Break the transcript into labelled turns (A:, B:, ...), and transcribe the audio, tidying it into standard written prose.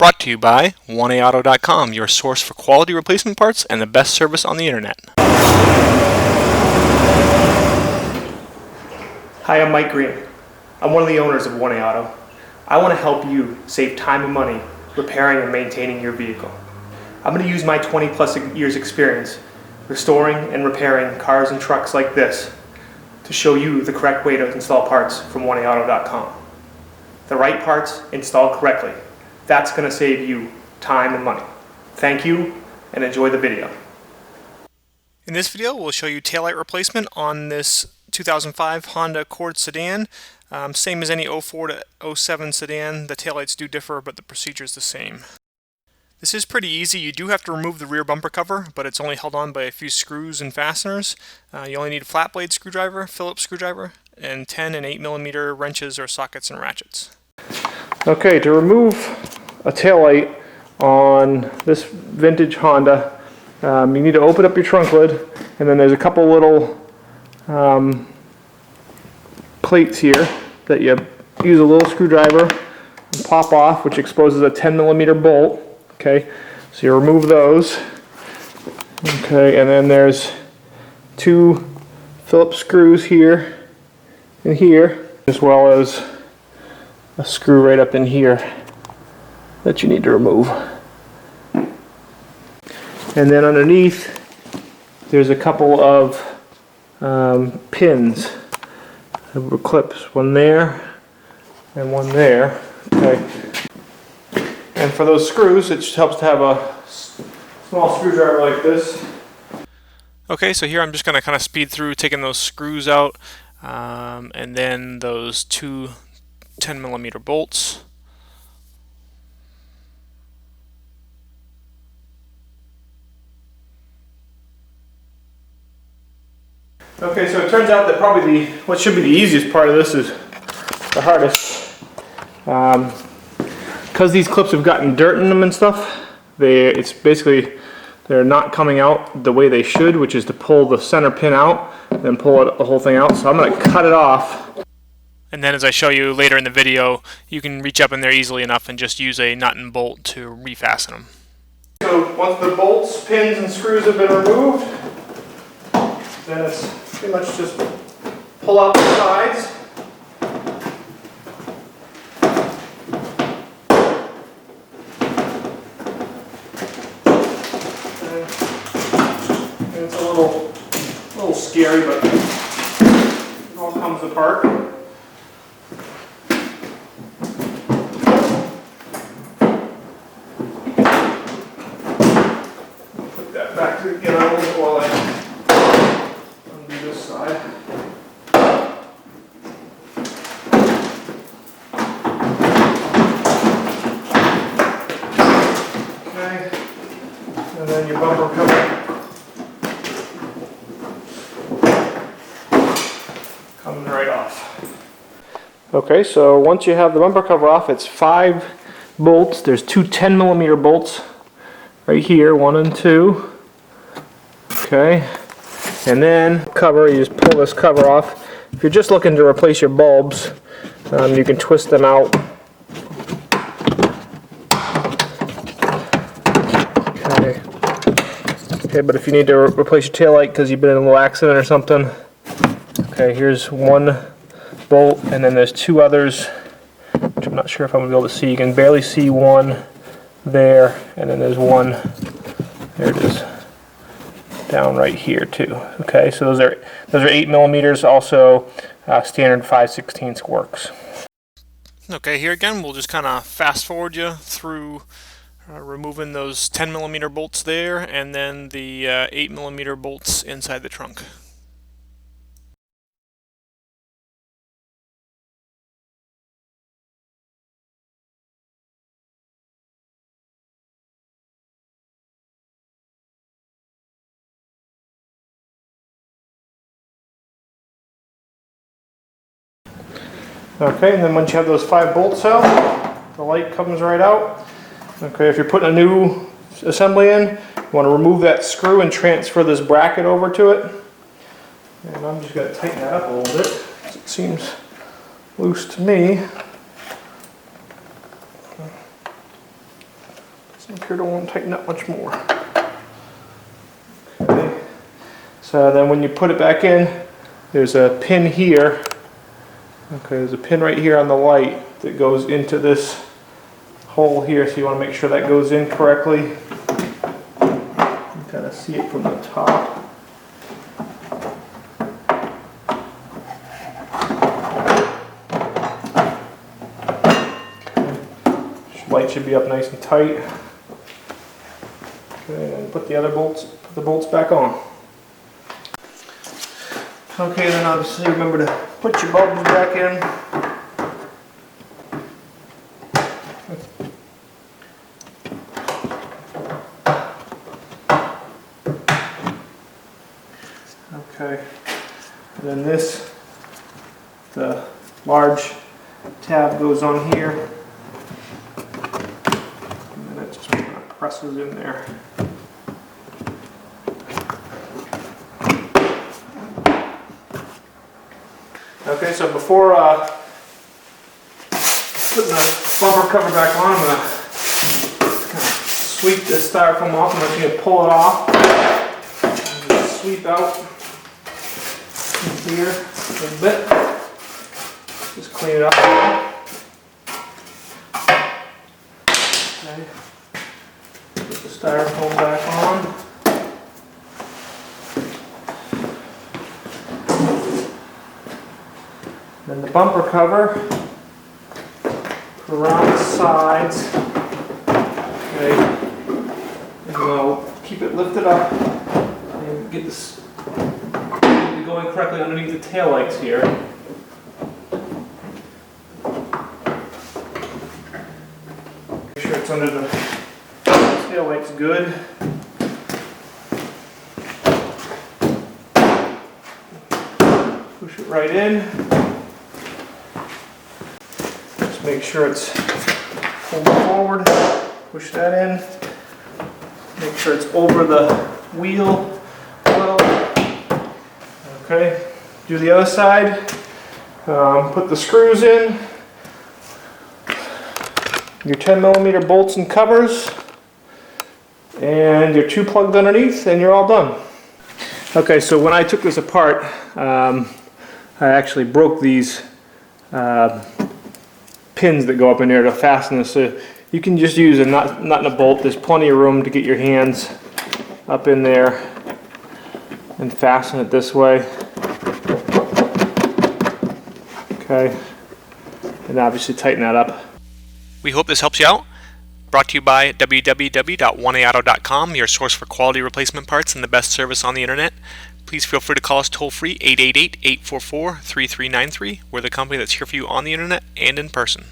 A: Brought to you by 1AAuto.com, your source for quality replacement parts and the best service on the internet.
B: Hi, I'm Mike Green. I'm one of the owners of 1A Auto. I want to help you save time and money repairing and maintaining your vehicle. I'm going to use my 20+ years experience restoring and repairing cars and trucks like this to show you the correct way to install parts from 1AAuto.com. The right parts installed correctly. That's going to save you time and money. Thank you and enjoy the video.
A: In this video, we'll show you taillight replacement on this 2005 Honda Accord sedan. Same as any 04 to 07 sedan, the taillights do differ, but the procedure is the same. This is pretty easy. You do have to remove the rear bumper cover, but it's only held on by a few screws and fasteners. You only need a flat blade screwdriver, Phillips screwdriver, and 10 and 8mm wrenches or sockets and ratchets.
B: Okay, to remove a taillight on this vintage Honda, you need to open up your trunk lid, and then there's a couple little plates here that you use a little screwdriver and pop off, which exposes a 10mm bolt. Okay, so you remove those. Okay, and then there's two Phillips screws here and here, as well as a screw right up in here that you need to remove. And then underneath there's a couple of pins, clips, one there and one there. Okay. And for those screws, it just helps to have a small screwdriver like this.
A: Okay, so here I'm just going to kind of speed through taking those screws out, and then those two 10mm bolts.
B: Okay, so it turns out that probably what should be the easiest part of this is the hardest. Because these clips have gotten dirt in them and stuff, they're not coming out the way they should, which is to pull the center pin out and then pull the whole thing out. So I'm going to cut it off.
A: And then as I show you later in the video, you can reach up in there easily enough and just use a nut and bolt to refasten them.
B: So once the bolts, pins, and screws have been removed, then it's pretty much just pull out the sides. And it's a little scary, but it all comes apart. Put that back together a little bit while I undo this side. Okay, and then your bumper cover comes right off. Okay, so once you have the bumper cover off, it's 5 bolts. There's two 10mm bolts right here, 1 and 2. Okay, and then cover, you just pull this cover off. If you're just looking to replace your bulbs, you can twist them out. Okay. Okay, but if you need to replace your taillight because you've been in a little accident or something, okay, here's one bolt, and then there's 2 others, which I'm not sure if I'm going to be able to see. You can barely see one there, and then there's one, there it is, down right here too. Okay, so those are 8mm, also standard 5/16 works.
A: Okay, here again we'll just kind of fast forward you through removing those 10mm bolts there, and then the 8mm bolts inside the trunk.
B: Okay, and then once you have those 5 bolts out, the light comes right out. Okay, if you're putting a new assembly in, you want to remove that screw and transfer this bracket over to it. And I'm just going to tighten that up a little bit, because it seems loose to me. Make sure it won't tighten up much more. Okay. So then when you put it back in, there's a pin here. Okay, there's a pin right here on the light that goes into this hole here, so you want to make sure that goes in correctly. You kind of see it from the top. Light should be up nice and tight. Okay, and put the bolts back on. Okay, then obviously remember to put your bulbs back in. Okay, and then the large tab goes on here. And then it just kind of presses in there. Okay, so before putting the bumper cover back on, I'm going to kind of sweep this styrofoam off. I'm just going to pull it off. And sweep out here a little bit. Just clean it up. Okay. Put the styrofoam back on. Then the bumper cover around the sides. Okay, and we'll keep it lifted up and get this going correctly underneath the taillights here. Make sure it's under the taillights good. Push it right in. Make sure it's pulled forward, push that in, make sure it's over the wheel well. Okay, do the other side, put the screws in, your 10mm bolts and covers, and your two plugged underneath, and you're all done. Okay, so when I took this apart, I actually broke these pins that go up in there to fasten this. So you can just use a nut and a bolt. There's plenty of room to get your hands up in there and fasten it this way. Okay, and obviously tighten that up.
A: We hope this helps you out. Brought to you by www.oneauto.com, your source for quality replacement parts and the best service on the internet. Please feel free to call us toll-free 888-844-3393. We're the company that's here for you on the internet and in person.